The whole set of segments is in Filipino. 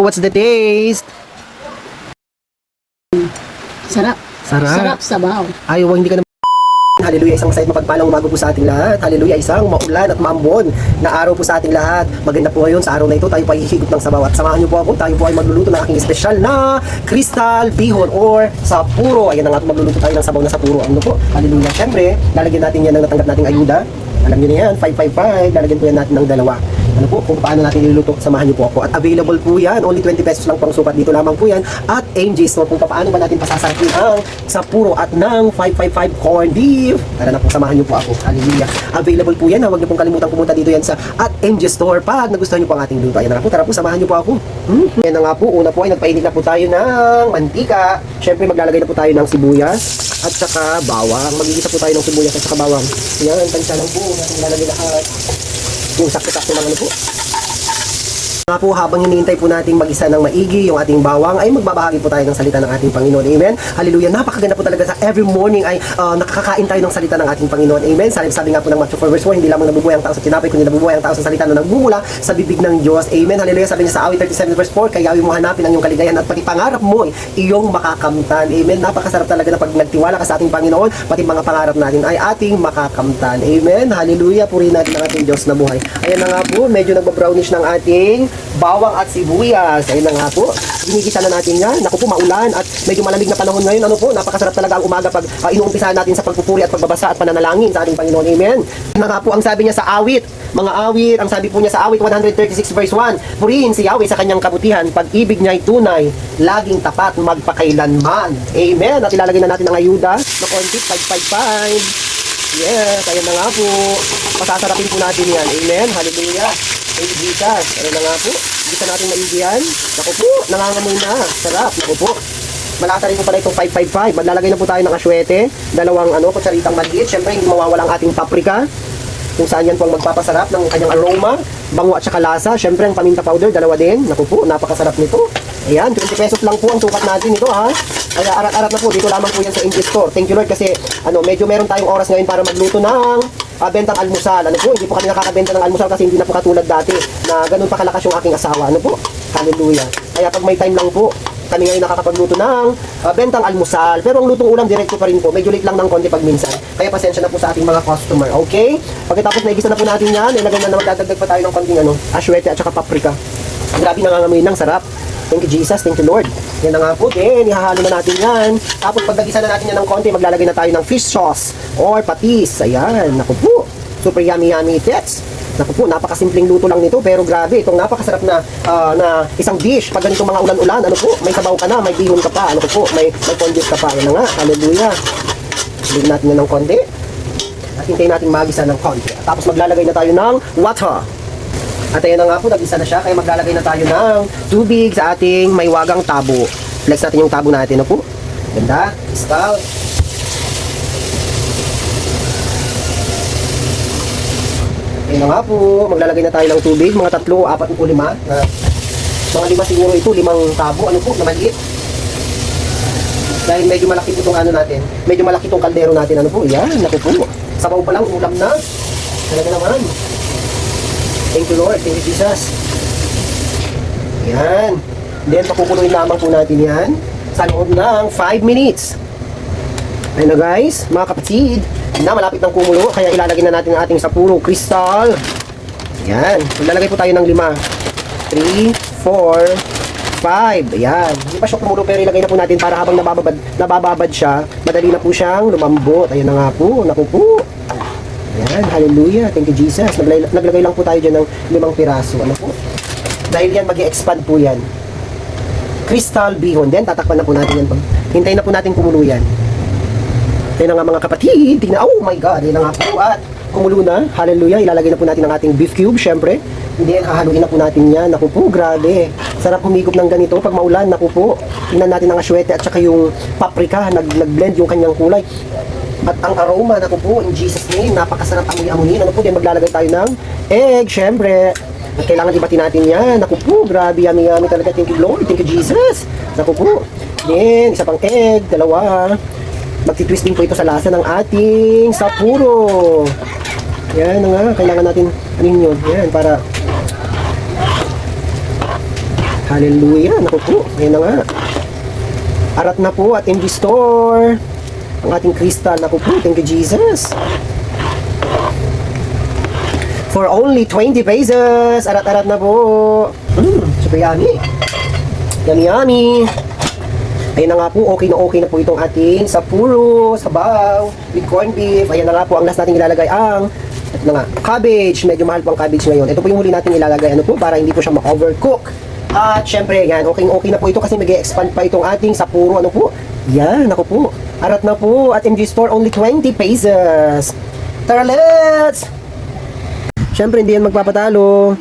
what's the taste? Sarap. Sarap. Sarap sabaw. Ay, hindi ka na. Hallelujah, isang masayat mapagpalang umaga po sa ating lahat. Hallelujah, isang maulan at maambon na araw po sa ating lahat. Maganda po ngayon sa araw na ito, tayo pa hihigop ng sabaw. At samahan niyo po ako, tayo po ay magluluto ng aking special na crystal bihon or sapuro. Ayan na nga po, magluluto tayo ng sabaw na sapuro. Ano po? Hallelujah. Siyempre, lalagyan natin yan ng natanggap nating ayuda. Alam niyo na yan, 555. Lalagyan po yan natin ng dalawa. Ano po, kung paano natin niluluto, samahan niyo po ako. At available po yan, only 20 pesos lang pang sukat. Dito lamang po yan. At MJ Store, kung paano ba natin pasasarapin ang sapuro at ng 555 corn beef. Tara na po, samahan niyo po ako. Hallelujah. Available po yan. Huwag niyo pong kalimutang pumunta dito yan sa at MJ Store pag nagustuhan niyo po ang ating luto. Ayan na po, tara po, samahan niyo po ako. Yan na nga po, una po ay nagpainit na po tayo ng mantika. Siyempre, maglalagay na po tayo ng sibuyas at saka bawang. Magigisa po tayo ng sibuyas at saka bawang. Yan, tansya lang po. Natin lalagay lahat. Yung sakto-sakto lang ano po. Nga po, habang hinihintay po nating mag-isa ng maigi yung ating bawang, ay magbabahagi po tayo ng salita ng ating Panginoon. Amen. Hallelujah. Napakaganda po talaga sa every morning ay nakakakain tayo ng salita ng ating Panginoon. Amen. Sabi nga po ng Matthew 4:1, hindi lamang nabubuhay ang tao sa tinapay, kundi nabubuhay ang tao sa salita na nagmumula sa bibig ng Diyos. Amen. Hallelujah. Sabi niya sa awit 37:4, kayawi mo hanapin ang iyong kaligayahan at pati pangarap mo iyong makakamtan. Amen. Napakasarap talaga na pag nagtiwala ka sa ating Panginoon, pati mga pangarap natin ay ating makakamtan. Amen. Hallelujah. Purihin natin ang ating Diyos na buhay. Ayan na nga po, medyo nagbabrownish ng ating bawang at sibuyas. Ayun na nga po. Ginigisa na natin yan. Naku po, maulan at medyo malamig na panahon ngayon. Ano po, napakasarap talaga ang umaga pag inuumpisahan natin sa pagpupuri at pagbabasa at pananalangin sa ating Panginoon. Amen. Na nga po ang sabi niya sa awit. Mga awit, ang sabi po niya sa awit 136 verse 1. Purihin si Yahweh sa kanyang kabutihan. Pag-ibig niya ay tunay, laging tapat, magpakailanman. Amen. At ilalagay na natin ang ayuda na konti, 555. Yes, ayun na nga po. Pasasarapin po natin yan. Amen. Hallelujah. Thank you, Jesus. Ayun na nga po. Gisa natin maigi yan. Naku po, nangangamoy na. Sarap. Naku po. Malasa rin po pala itong 555. Maglalagay na po tayo ng asyete. Dalawang kutsaritang maliit. Siyempre, hindi mawawala ang ating paprika. Kung saan yan po ang magpapasarap ng kanyang aroma, bango at saka lasa. Siyempre, ang paminta powder, dalawa din. Naku po, napakasarap nito. Ayan, 20 pesos lang po ang sukat natin ito, ha. Kaya arat-arat na po, dito lamang po yan sa MJ Store. Thank you, Lord, kasi medyo meron tayong oras ngayon para magluto ng bentang almusal. Ano po, hindi po kami nakakabenta ng almusal kasi hindi na po katulad dati na ganun pa kalakas yung aking asawa. Ano po? Hallelujah. Kaya pag may time lang po, kami ngayon nakakapagluto ng bentang almusal. Pero ang lutong ulam, diretso pa rin po. Medyo late lang ng konti pag minsan. Kaya pasensya na po sa ating mga customer. Okay? Pagkatapos naigisa na po natin yan, ilagay na magdadagdag pa tayo ng konting asyete at saka paprika. Grabe nangangamoy ng sarap. Thank you, Jesus. Thank you, Lord. Yan na nga po din. Ihahalo na natin yan. Tapos pag nagisa na natin yan ng konti, maglalagay na tayo ng fish sauce or patis. Ayan. Naku po. Super yummy yummy tits. Naku po, napakasimpleng luto lang nito. Pero grabe, itong napakasarap na isang dish. Pag ganitong mga ulan-ulan, ano po, may sabaw ka na, may bihon ka pa. Ano po, may condensed ka pa. Yan na nga. Hallelujah. Bigyan natin yan ng konti. At hintayin natin magisa ng konti. Tapos maglalagay na tayo ng water. At ayan na nga po, nag-isa na siya. Kaya maglalagay na tayo ng tubig sa ating may wagang tabo. Flex natin yung tabo natin. Ano po? Ganda. Scout. Ayan na nga po. Maglalagay na tayo ng tubig. Mga 3, 4, 5. Mga 5 siguro ito. 5 tabo. Ano po? Na maliit. Dahil medyo malaki po itong natin. Medyo malaki itong kaldero natin. Ano po? Yan. Naku po. Sabaw pa lang. Ulam na. Talaga naman. Thank you, Lord. Thank you, Jesus. Yan. Then, pakukuluin lamang po natin yan sa loob ng 5 minutes. Ayun na guys, mga kapatid, na malapit ng kumulo, kaya ilalagay na natin ang ating sapuro crystal. Yan. Ilalagay po tayo ng 5. 3, 4, 5. Ayan. Hindi pa siya kumulo, pero ilagay na po natin para habang nabababad siya, madali na po siyang lumambot. Ayun na nga po. Naku po. Ayan, hallelujah. Thank you, Jesus. Naglagay lang po tayo dyan ng 5 piraso. Ano po? Dahil yan, mag-i-expand po yan. Crystal bihon. Then, tatakpan na po natin yan. Hintayin na po natin kumulo yan. Kaya na nga mga kapatid. Tingnan, oh my God. Yan na nga po. At kumulo na. Hallelujah. Ilalagay na po natin ang ating beef cube, syempre. Then, hahaluin na po natin yan. Naku po, grabe. Sarap humigop ng ganito pag maulan. Naku po. Tingnan natin ang asyete at saka yung paprika. Nag-blend yung kanyang kulay. At ang aroma, naku po, in Jesus name, napakasarap amoy-amoyin. Ano po, din maglalagay tayo ng egg, syempre. At kailangan ibatin natin yan. Naku po, grabe, yummy-yummy talaga. Thank you, Lord. Thank you, Jesus. Naku po. Then, isa pang egg, 2. Magti-twisting po ito sa lasa ng ating sapuro. Yan na nga, kailangan natin, yun, yan, para Hallelujah. Naku po. Ayan na nga. Arat na po at MG Store. Ang ating crystal. Naku po. Thank you, Jesus. For only 20 pesos. Arat-arat na po. Super yummy. Yummy, yummy. Ayan na nga po, okay na po itong ating sapuro, sabaw, with corned beef. Ayan na nga po, ang last natin ilalagay ang, ito na nga, cabbage. Medyo mahal po ang cabbage ngayon. Ito po yung huli natin ilalagay, ano po, para hindi po siya ma-overcook. At syempre, yan, okay na po ito kasi mag-expand pa itong ating sapuro, ano po. Yan, ako po. Arat na po, at MG Store, only 20 pesos. Tara, let's! Syempre, hindi yan magpapatalo.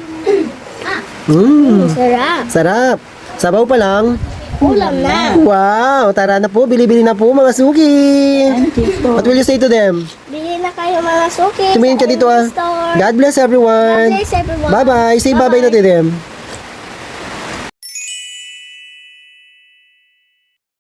Sarap. Sarap. Sabaw pa lang. Ulam na. Wow, tara na po, bili-bili na po mga suki. What will you say to them? Bili na kayo mga suki. Tumingin ka sa dito MG ah. Store. God bless everyone. God bless everyone. Bye-bye. Say bye-bye na to them.